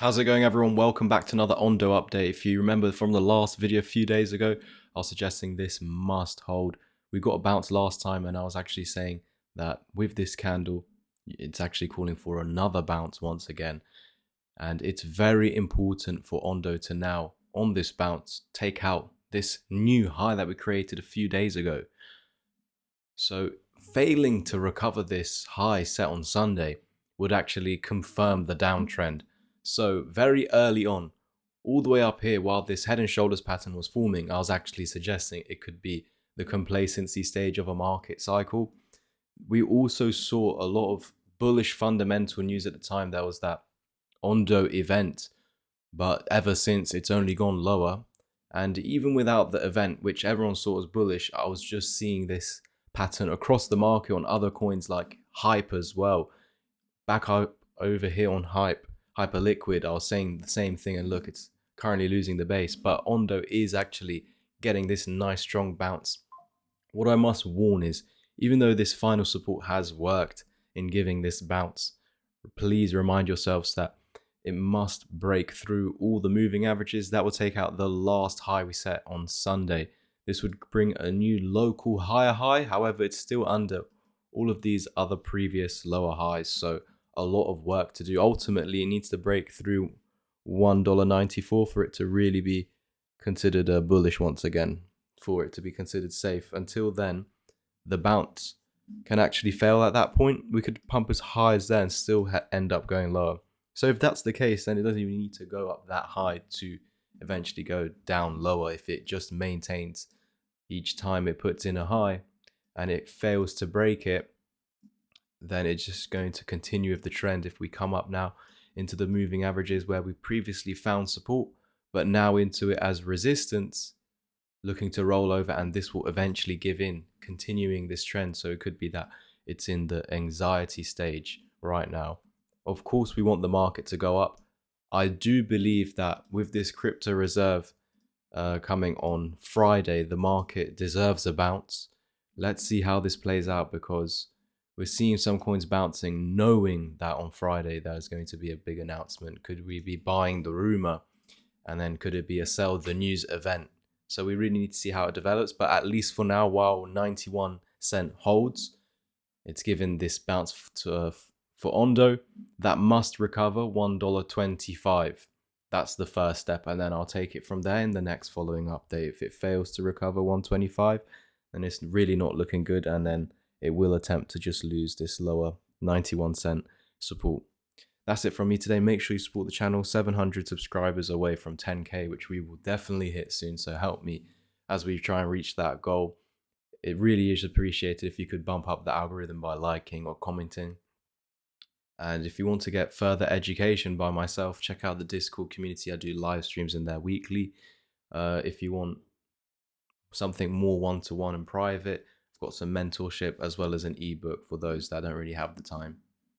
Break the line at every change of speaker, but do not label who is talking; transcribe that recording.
How's it going, everyone? Welcome back to another Ondo update. If you remember from the last video a few days ago, I was suggesting this must hold. We got a bounce last time and I was actually saying that with this candle, it's actually calling for another bounce once again. And it's very important for Ondo to now, on this bounce, take out this new high that we created a few days ago. So failing to recover this high set on Sunday would actually confirm the downtrend. So very early on, all the way up here, while this head and shoulders pattern was forming, I was actually suggesting it could be the complacency stage of a market cycle. We also saw a lot of bullish fundamental news at the time. There was that Ondo event, but ever since it's only gone lower. And even without the event, which everyone saw as bullish, I was just seeing this pattern across the market on other coins like Hype as well. Back up over here on Hyperliquid, I was saying the same thing, and look, it's currently losing the base, but Ondo is actually getting this nice strong bounce. What I must warn is, even though this final support has worked in giving this bounce, please remind yourselves that it must break through all the moving averages. That will take out the last high we set on Sunday. This would bring a new local higher high. However, it's still under all of these other previous lower highs. So a lot of work to do. Ultimately, it needs to break through $1.94 for it to really be considered a bullish once again, for it to be considered safe. Until then, the bounce can actually fail at that point. We could pump as high as there and still end up going lower. So if that's the case, then it doesn't even need to go up that high to eventually go down lower. If it just maintains each time it puts in a high and it fails to break it, then it's just going to continue with the trend. If we come up now into the moving averages where we previously found support, but now into it as resistance, looking to roll over, and this will eventually give in, continuing this trend. So it could be that it's in the anxiety stage right now. Of course, we want the market to go up. I do believe that with this crypto reserve coming on Friday, the market deserves a bounce. Let's see how this plays out, because we're seeing some coins bouncing knowing that on Friday there's going to be a big announcement. Could we be buying the rumor? And then could it be a sell the news event? So we really need to see how it develops. But at least for now, while 91 cent holds, it's given this bounce for Ondo. That must recover $1.25. That's the first step. And then I'll take it from there in the next following update. If it fails to recover 125, then it's really not looking good. And then it will attempt to just lose this lower 91 cent support. That's it from me today. Make sure you support the channel. 700 subscribers away from 10K, which we will definitely hit soon. So help me as we try and reach that goal. It really is appreciated if you could bump up the algorithm by liking or commenting. And if you want to get further education by myself, check out the Discord community. I do live streams in there weekly. If you want something more one-to-one and private, I've got some mentorship as well as an ebook for those that don't really have the time.